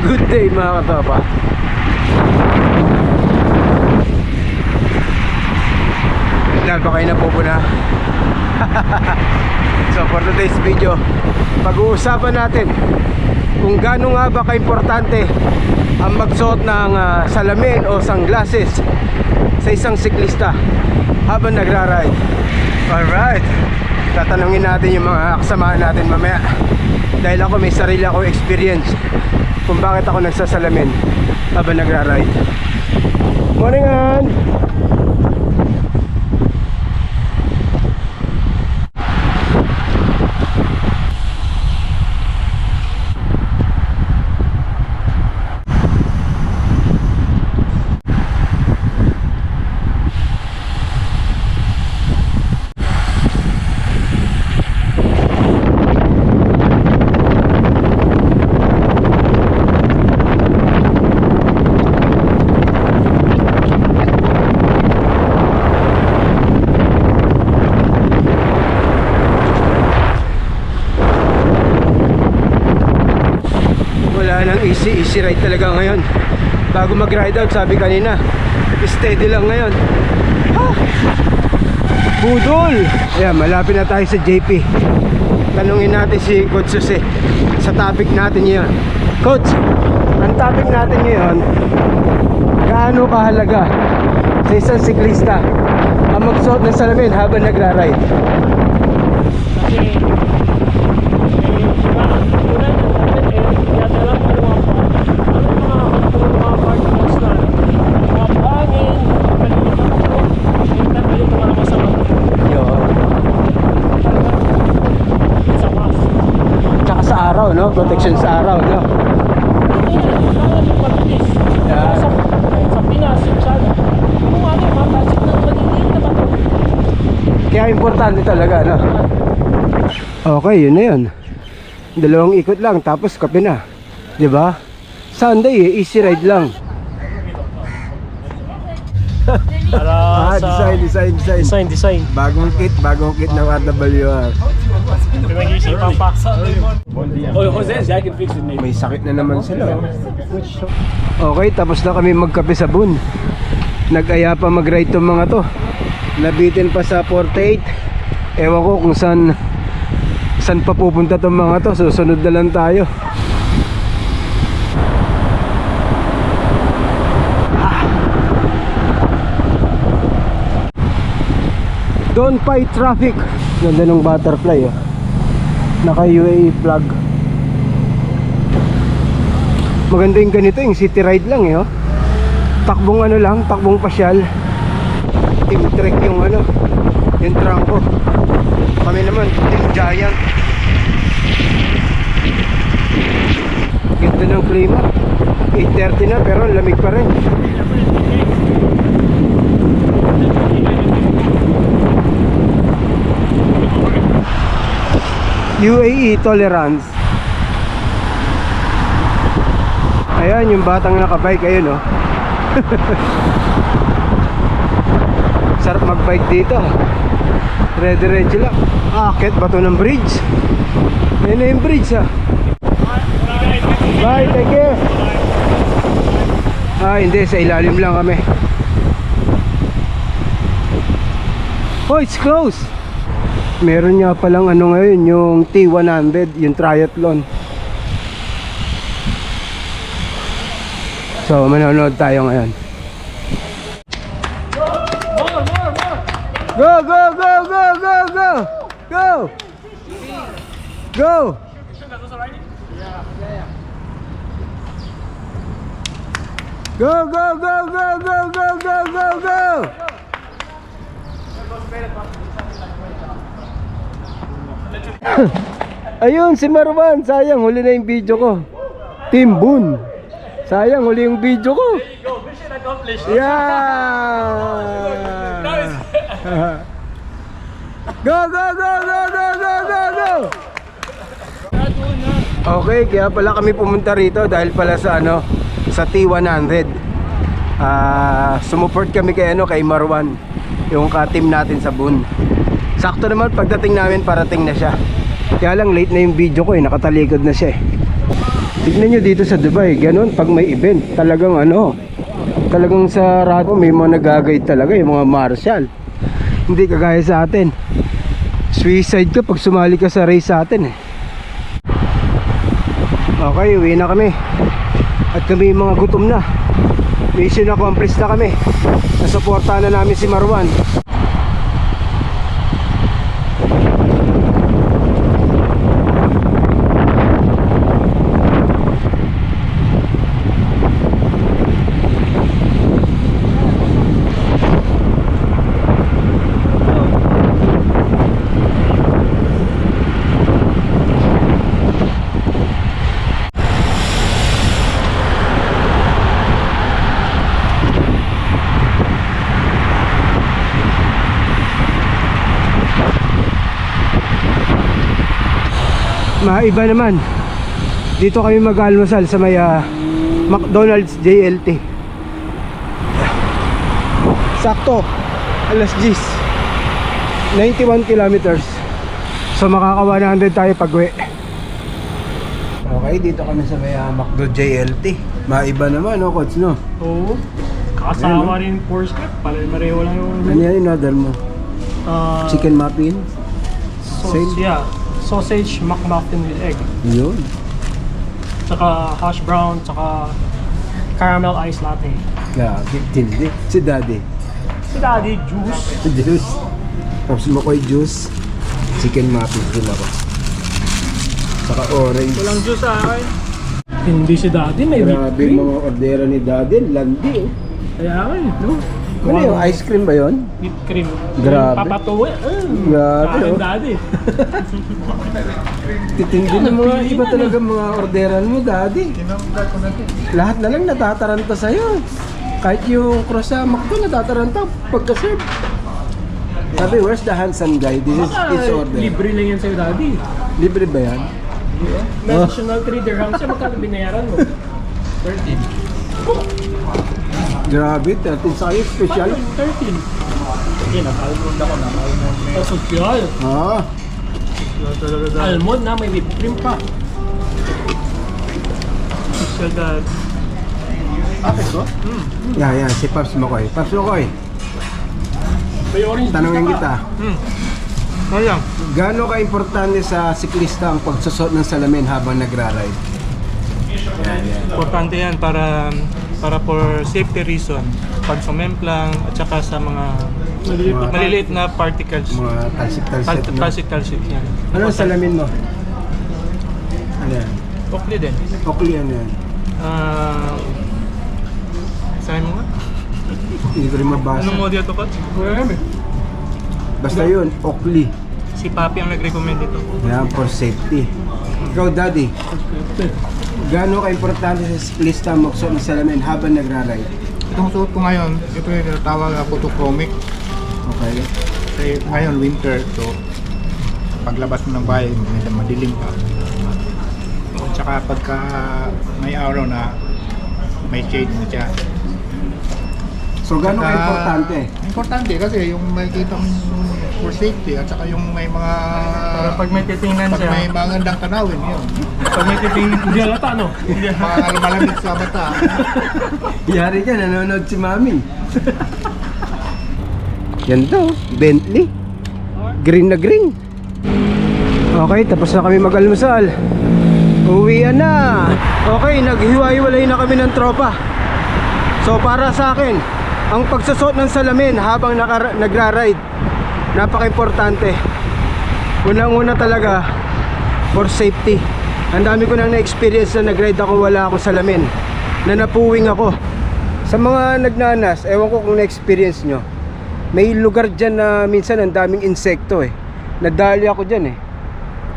Good day mga katapa. Ilan pa kayo napupuna? So for today's video, pag-uusapan natin kung gaano nga ba ka-importante ang magsuot ng salamin o sunglasses sa isang siklista habang nagra-ride. Alright, tatanungin natin yung mga kasamahan natin mamaya, dahil ako may sarili akong experience kung bakit ako nagsasalamin habang nagra-ride. Morning, Ann! Easy ride talaga ngayon. Bago mag ride out, sabi kanina, steady lang ngayon. Budol! Ayan, malapit na tayo sa JP. Tanungin natin si Coach Jose sa topic natin ngayon. Coach, ang topic natin ngayon, gaano kahalaga sa isang siklista ang magsuot ng salamin habang nagra-ride? No? Protection sa araw, no? Yeah. Sa Pinas, sana. Kung ano, matasik ng maliliit na bato. Kaya importante talaga, no? Okay, yun na yun. Dalawang ikot lang, tapos kape na. Diba? Sunday, easy ride lang. Design. Bagong kit ng RWR. Pinag-iisipan pa. Oh, Jose, I can fix it maybe. May sakit na naman sila. Okay, tapos na kami magkape sa Boon. Nag-aya pa mag-ride tong mga to. Nabitin pa sa 48. Ewan ko kung saan pa pupunta tong mga to. Susunod na lang tayo. Don't fight traffic. Ganda ng butterfly, oh. Naka UAE flag. Maganda yung ganito, yung city ride lang, eh, oh. Takbong ano lang, takbong pasyal. Team trek yung ano, yung trangko. Kami naman, team giant. Ganda ng klima. 8:30 na pero lamig pa rin. UAE tolerance. Ayan yung batang nakabike, ayun, oh. Sarap magbike dito. Dire-diretso lang. Akit ba to ng bridge? Ayan na yung bridge, ah. Bye, thank you. Hindi, sa ilalim lang kami. Oh, it's close. Meron nga palang ano ngayon, yung T100, yung triathlon. So, manonood tayo ngayon. Go, go, go, go, go, go! Go! Go! Go, go, go, go, go, go, go, go, go! Ayun si Marwan, sayang huli na yung video ko. Team Boon, sayang huli yung video ko. Mission accomplished. Yeah. Go, go, go, go, go, go, go, go. Okay, kaya pala kami pumunta rito dahil pala sa ano, sa T100. Sumuport kami kay ano, kay Marwan, yung ka-team natin sa Boon. Sakto naman pagdating namin parating na siya. Kaya lang late na yung video ko, nakatalikod na siya. Tignan nyo dito sa Dubai, ganun pag may event, talagang ano, talagang sa radyo may mga nagagay talaga, yung mga marshal. Hindi kagaya sa atin. Suicide ka pag sumali ka sa race sa atin eh. Okay, uwi na kami. At kami mga gutom na. Mission accomplished na kami. Nasuportahan na namin si Marwan. Maiba naman. Dito kami mag-almusal sa may McDonald's JLT. Sakto alas 10, 91 kilometers. So makaka 100 tayo pag uwi. Okay, dito kami sa may McDo JLT. Maiba naman, no, coach, no? Oo. Kasama rin force cap. Pareho lang yung... Ano yan yung order mo? Chicken muffin? Sauce, yeah. Sausage McMuffin with egg. Yun. Tsaka hash brown, tsaka caramel ice latte. Yeah, tindi. Si daddy. Si daddy, juice. Juice. Tapos mo ko'y juice. Chicken muffin din ako. Saka orange. Walang juice sa akin. Hindi si daddy, may whipped Grabe cream. mga ordera ni daddy. Landi oh. Kaya nga no? Ano yung ice cream ba yun? Whipped cream. Grabe. Papatuwi. Grabe, Sa akin, oh. daddy. Titindi ng mga iba talaga mga orderan mo, daddy. Lahat na lang natataranta sa'yo. Kahit yung cross sa McDo natataranta pagka-serve. Sabi, where's the handsome guy? This is Baka his order. libre lang yan sa'yo, daddy. Libre ba yan? May additional 3 dirhams siya, magkano binayaran mo? 13. Grabe, 13 sa'yo, special. 13. Sige, naka-almond ako na. Social. Ah, Almond na, may whipped cream pa. Social dad. ko? yan, si Paps Makoy. Paps Makoy, May orange tanongin juice kita. Sayang. Gaano ka-importante sa siklista ang pagsusot ng salamin habang nagra-ride? Importante yan para for safety reason. Pag sumemplang at saka sa mga maliliit na particles. Mga talsik-talsik nyo. Talsik yan. Ano ang salamin mo? Ano yan? Oakley din. Oakley ano yan? Sabi mo nga? Hindi ko rin mabasa. Anong model to, Coach? Basta yun, Oakley. Si Papi ang nag-recommend ito. Yan, for safety. Ikaw, Daddy, gaano ka-importante sa siklista ang magsuot ng salamin habang nagra-ride? Itong suot ko ngayon, ito yung tinatawag na photochromic. Okay. Kasi ngayon winter, so paglabas mo ng bahay, medyo madilim pa. At saka pagka may araw na may shade na siya. So, gaano Saka, ka-importante? Importante kasi yung makikita mo for safety at saka yung may mga Para pag may titingnan pag may siya. magandang tanawin yun. Pag may titingnan. Hindi halata, no? Mga malamig sa mata. Yari ka, nanonood si Mami. Yan daw, Bentley. Green na green. Okay, tapos na kami mag-almusal. Uwian na. Okay, naghiwa-hiwalay na kami ng tropa. So para sa akin, ang pagsusot ng salamin habang nagra-ride, napaka-importante. Unang-una talaga, for safety. Ang dami ko nang na-experience na nag-ride ako, wala akong salamin, na napuwing ako. Sa mga nagnanas, ewan ko kung na-experience nyo, may lugar dyan na minsan ang daming insekto eh. Nadali ako dyan eh.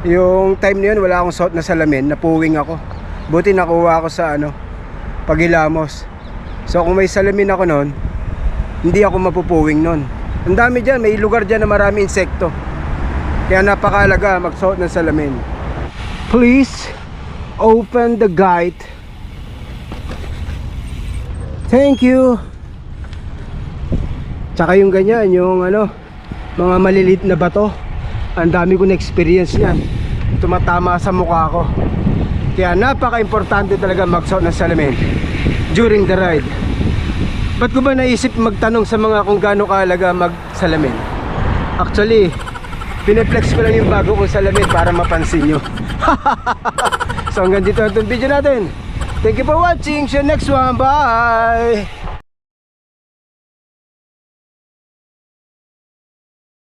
Yung time na yun, wala akong suot na salamin, napuwing ako. Buti nakuha ako sa Paghilamos. So kung may salamin ako noon, hindi ako mapupuwing noon. Ang dami dyan, may lugar dyan na marami insekto. Kaya napakalaga magsuot ng salamin. Please open the gate. Thank you. Tsaka yung ganyan, yung mga maliliit na bato. Ang dami ko na experience yan. Tumatama sa mukha ko. Kaya napaka-importante talaga magsuot ng salamin during the ride. Ba't ko ba naisip magtanong sa mga kung gaano kahalaga magsalamin? Actually, pineflex ko lang yung bago kong salamin para mapansin nyo. So hanggang dito ang video natin. Thank you for watching. See you next one. Bye!